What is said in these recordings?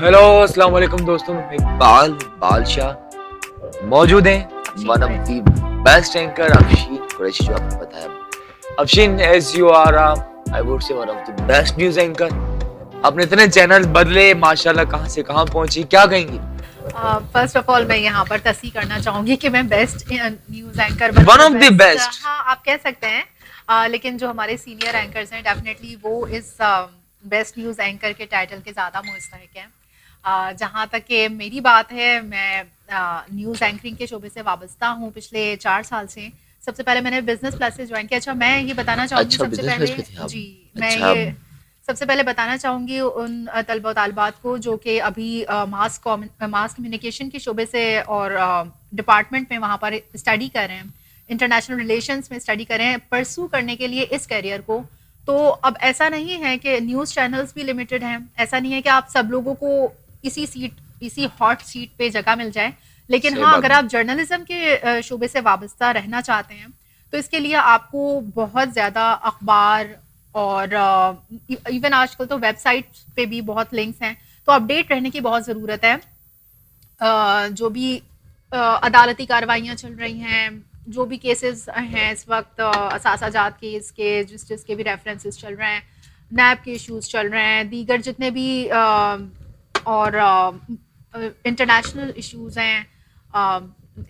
Hello अस्सलाम वालेकुम दोस्तों, मैं इकबाल बादशाह मौजूद हैं one of the best anchor Afsheen Qureshi, जो आपको पता है। Afsheen, as you are I would say one of the best news anchor. आपने इतने चैनल बदले, माशाल्लाह, कहां से कहां पहुंची, क्या कहेंगी? फर्स्ट ऑफ ऑल मैं यहाँ पर तस्दीक करना चाहूंगी कि मैं best news anchor one of the best, हाँ आप कह सकते हैं। लेकिन जो हमारे सीनियर एंकर्स हैं डेफिनेटली वो इस बेस्ट न्यूज एंकर के टाइटल के ज़्यादा मुस्तहिक हैं। जहाँ तक कि मेरी बात है, मैं न्यूज़ एंकरिंग के शोबे से वाबस्ता हूँ पिछले 4 साल से। सबसे पहले मैंने बिजनेस प्लस से ज्वाइन किया। अच्छा, मैं ये बताना चाहूँगी सबसे पहले जी मैं ये सबसे पहले बताना चाहूँगी उन तलबा और तालिबात को जो कि अभी मास कम्युनिकेशन के शोबे से और डिपार्टमेंट में वहाँ पर स्टडी कर रहे हैं, इंटरनेशनल रिलेशंस में स्टडी कर रहे हैं, परसू करने के लिए इस करियर को। तो अब ऐसा नहीं है कि न्यूज़ चैनल्स भी लिमिटेड हैं, ऐसा नहीं है कि आप सब लोगों को इसी हॉट सीट पे जगह मिल जाए। लेकिन हाँ, अगर आप जर्नलिज्म के शोबे से वाबस्ता रहना चाहते हैं तो इसके लिए आपको बहुत ज़्यादा अखबार और इवन आजकल तो वेबसाइट पे भी बहुत लिंक्स हैं, तो अपडेट रहने की बहुत ज़रूरत है। जो भी अदालती कार्रवाइयाँ चल रही हैं, जो भी केसेस हैं इस वक्त, असासाजात केस के जिसके भी रेफरेंसेस चल रहे हैं, नैब के इश्यूज चल रहे हैं, दीगर जितने भी और इंटरनेशनल इश्यूज हैं,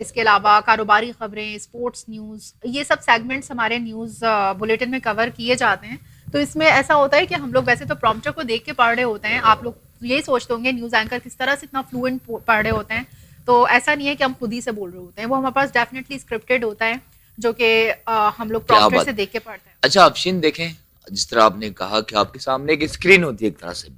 इसके अलावा कारोबारी खबरें, स्पोर्ट्स न्यूज़, ये सब सेगमेंट्स हमारे न्यूज़ बुलेटिन में कवर किए जाते हैं। तो इसमें ऐसा होता है कि हम लोग वैसे तो प्रॉम्प्टर को देख के पढ़ रहे होते हैं, आप लोग यही सोचते होंगे न्यूज़ एंकर किस तरह से इतना फ्लुएंट पढ़ रहे होते हैं, तो ऐसा नहीं है कि हम खुद ही से बोल रहे होते हैं, वो हमारे पास डेफिनेटली स्क्रिप्टेड होता है जो कि हम लोग प्रॉम्प्टर से देख के पढ़ते हैं। अच्छा अफशीन, देखें जिस तरह आपने कहा कि आपके सामने एक स्क्रीन होती है एक तरह से,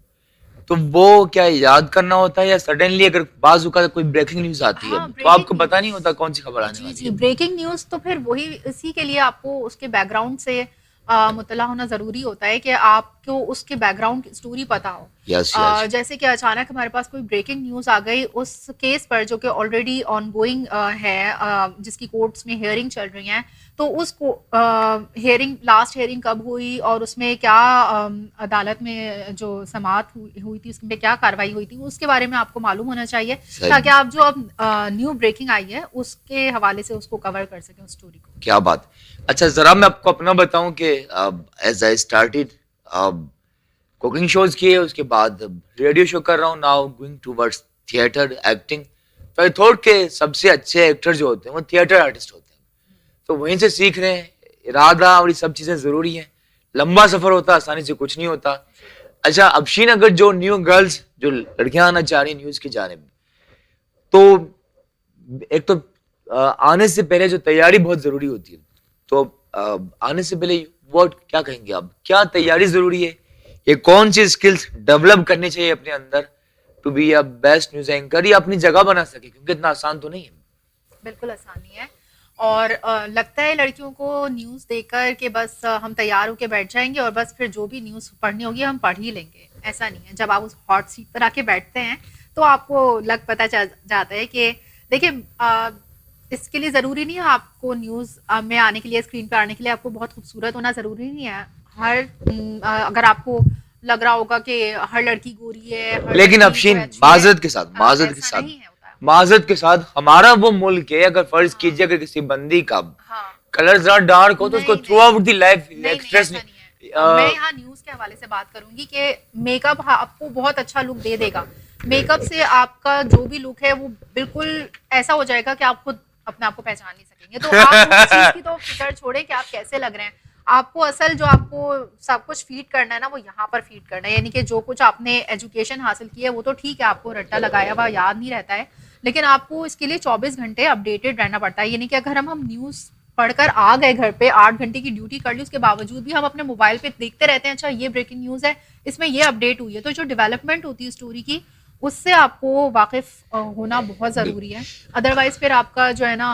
तो वो क्या याद करना होता है या सडनली अगर बाजू का कोई ब्रेकिंग न्यूज आती है तो आपको पता नहीं होता कौन सी खबर आने वाली है? ब्रेकिंग न्यूज तो फिर वही, इसी के लिए आपको उसके बैकग्राउंड से मुतला होना जरूरी होता है कि आपको उसके बैकग्राउंड की स्टोरी पता हो। जैसे कि अचानक हमारे पास कोई ब्रेकिंग न्यूज आ गई उस केस पर जो कि ऑलरेडी ऑनगोइंग है, जिसकी कोर्ट्स में हियरिंग चल रही हैं, तो उसको लास्ट हियरिंग कब हुई और उसमें क्या अदालत में जो समाअत हुई थी उसमें क्या कार्रवाई हुई थी, उसके बारे में आपको मालूम होना चाहिए, ताकि आप जो अब न्यू ब्रेकिंग आई है उसके हवाले से उसको कवर कर सकें उस स्टोरी को। क्या बात। अच्छा, जरा मैं आपको अपना बताऊं कि as I started cooking shows किए, उसके बाद रेडियो शो कर रहा हूँ, now going towards theatre acting. तो आई थॉट के सबसे अच्छे एक्टर जो होते हैं वो थिएटर आर्टिस्ट होते हैं, तो वहीं से सीख रहे हैं। इरादा और ये सब चीजें जरूरी हैं, लंबा सफर होता है, आसानी से कुछ नहीं होता। अच्छा अफशीन, अगर जो न्यू गर्ल्स, जो लड़कियां आना चाह रही न्यूज की जानिब, तो एक तो आने से पहले जो तैयारी बहुत जरूरी होती है, तो आने से पहले वो क्या कहेंगे आप, क्या तैयारी जरूरी है, ये कौन सी स्किल्स डेवलप करनी चाहिए अपने अंदर to be a best news anchor, या अपनी जगह बना सके, क्योंकि इतना आसान तो नहीं है। बिल्कुल आसान नहीं है, और लगता है लड़कियों को न्यूज़ देखकर कि बस हम तैयार होकर बैठ जाएंगे और बस फिर जो भी न्यूज़ पढ़नी होगी हम पढ़ ही लेंगे। ऐसा नहीं है। जब आप उस हॉट सीट पर आके बैठते हैं तो आपको पता चल जाता है कि देखिए, इसके लिए ज़रूरी नहीं है आपको न्यूज़ में आने के लिए, स्क्रीन पर आने के लिए आपको बहुत खूबसूरत होना ज़रूरी नहीं है। अगर आपको लग रहा होगा कि हर लड़की गोरी है, लेकिन अफशीन, माजरत के साथ हमारा वो मुल्क है, अगर फर्ज कीजिए अगर किसी बंदी का कलर जरा डार्क हो तो उसको through out the life express नहीं। मैं यहाँ न्यूज़ के हवाले से बात करूंगी कि मेकअप आपको बहुत अच्छा लुक दे देगा। मेकअप से आपका जो भी लुक है वो बिल्कुल ऐसा हो जाएगा कि आप खुद अपने आप को पहचान नहीं सकेंगे। तो आप उस चीज की तो फिक्र छोड़े कि आप कैसे लग रहे हैं, आपको असल जो आपको सब कुछ फीड करना है ना, वो यहाँ पर फीड करना है। यानी कि जो कुछ आपने एजुकेशन हासिल की है वो तो ठीक है, आपको रट्टा लगाया हुआ याद नहीं रहता है, लेकिन आपको इसके लिए 24 घंटे अपडेटेड रहना पड़ता है। यानी कि अगर हम न्यूज़ पढ़कर आ गए घर पे, 8 घंटे की ड्यूटी कर ली, उसके बावजूद भी हम अपने मोबाइल पे देखते रहते हैं, अच्छा ये ब्रेकिंग न्यूज़ है, इसमें ये अपडेट हुई है, तो जो डेवलपमेंट होती है स्टोरी की उससे आपको वाकिफ होना बहुत ज़रूरी है। अदरवाइज फिर आपका जो है ना,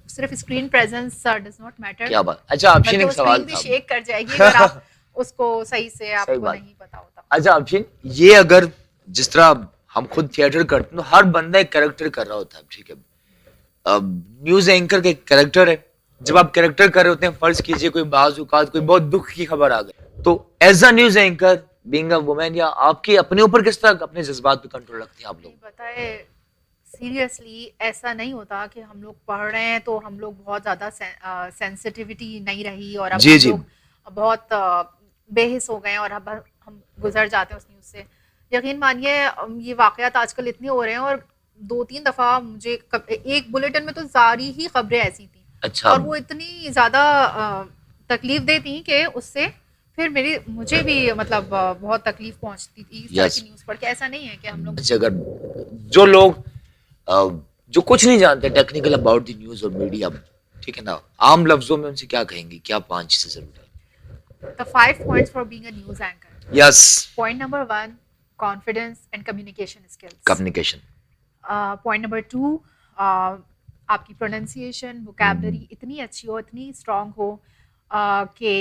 सिर्फ screen presence does not matter. क्या बात। अच्छा अफशीन, एक सवाल भी शेक कर जाएगी अगर आप उसको सही से आपको नहीं पता होता। अच्छा अफशीन, ये अगर जिस तरह हम खुद थिएटर करते हैं तो हर बंदा एक कैरेक्टर कर रहा होता है, ठीक है? न्यूज एंकर के कैरेक्टर है, जब आप कैरेक्टर कर रहे होते हैं, फर्ज कीजिए कोई बाज़ औक़ात कोई बहुत दुख की खबर आ गई, तो as a news anchor being a women, या आपके अपने ऊपर किस तरह अपने जज्बात पे कंट्रोल रखते हैं आप लोग? नहीं पता है, सीरियसली ऐसा नहीं होता कि हम लोग पढ़ रहे हैं तो हम लोग बहुत ज़्यादा सेंसिटिविटी नहीं रही और अब जी हम जी। लोग बहुत बेहिस हो गए हैं और अब हम गुजर जाते हैं उस न्यूज़ से। यकीन मानिए ये वाक़यात आजकल इतने हो रहे हैं और 2-3 दफ़ा मुझे एक बुलेटिन में तो सारी ही खबरें ऐसी थी अच्छा। और वो इतनी ज़्यादा तकलीफ दे थी कि उससे फिर मेरी मुझे भी मतलब बहुत तकलीफ पहुंचती थी इस तरह यस। की न्यूज़ पढ़ के। ऐसा नहीं है कि हम लोग अच्छा, अगर जो लोग अ, जो कुछ नहीं जानते टेक्निकल अबाउट द न्यूज और मीडिया, ठीक है ना, आम लफ्जों में उनसे क्या कहेंगे, क्या 5 चीजें जरूर है? the 5 points for being a news anchor. Yes. Point number 1, confidence and communication skills. Communication. Point number 2, आपकी प्रोनाउंसिएशन वोकैबलरी इतनी अच्छी हो, इतनी स्ट्रांग हो कि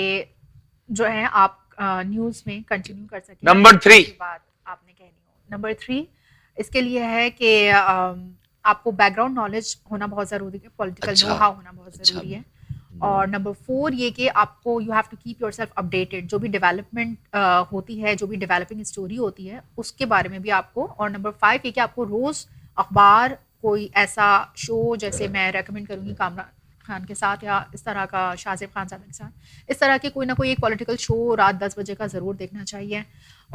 जो है आप न्यूज़ में कंटिन्यू कर सकें। नंबर 3। की बात आपने कहनी हो। नंबर 3 इसके लिए है कि आपको बैकग्राउंड नॉलेज होना बहुत ज़रूरी है, पॉलिटिकल अच्छा। नो हाउ होना बहुत अच्छा। ज़रूरी है। और नंबर 4 ये कि आपको you have to keep yourself updated, जो भी डेवलपमेंट होती है, जो भी डेवलपिंग स्टोरी होती है उसके बारे में भी आपको। और नंबर 5 ये कि आपको रोज़ अखबार, कोई ऐसा शो जैसे मैं रेकमेंड करूँगी कामरान खान के साथ या इस तरह का शाहज़ेब खान साहब के साथ, इस तरह के कोई ना कोई एक पॉलिटिकल शो रात 10 बजे का ज़रूर देखना चाहिए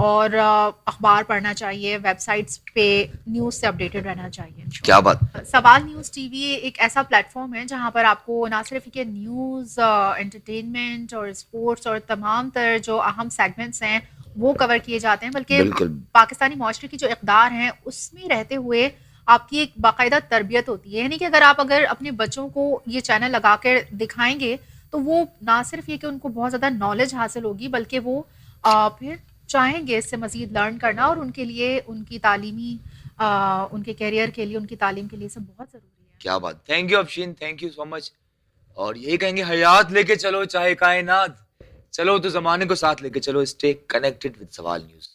और अखबार पढ़ना चाहिए, वेबसाइट्स पे न्यूज़ से अपडेटेड रहना चाहिए। क्या बात। सवाल न्यूज़ टीवी एक ऐसा प्लेटफॉर्म है जहां पर आपको ना सिर्फ के न्यूज़, एंटरटेनमेंट और स्पोर्ट्स और तमाम तर जो अहम सेगमेंट्स हैं वो कवर किए जाते हैं, बल्कि बिल्कुल। पाकिस्तानी माशरे की जो इक़दार हैं उसमें रहते हुए आपकी एक बाकायदा तरबियत होती है। यानी कि अगर अपने बच्चों को ये चैनल लगा कर दिखाएंगे तो वो ना सिर्फ ये कि उनको बहुत ज़्यादा नॉलेज हासिल होगी, बल्कि वो फिर चाहेंगे इससे मज़ीद लर्न करना और उनके लिए उनकी तालीमी उनके करियर के लिए, उनकी तालीम के लिए सब बहुत ज़रूरी है। क्या बात। Thank you Afsheen, thank you so much. और यही कहेंगे, हयात लेके चलो चाहे कायनात, चलो तो जमाने को साथ लेके चलो। स्टे कनेक्टेड विद सवाल न्यूज।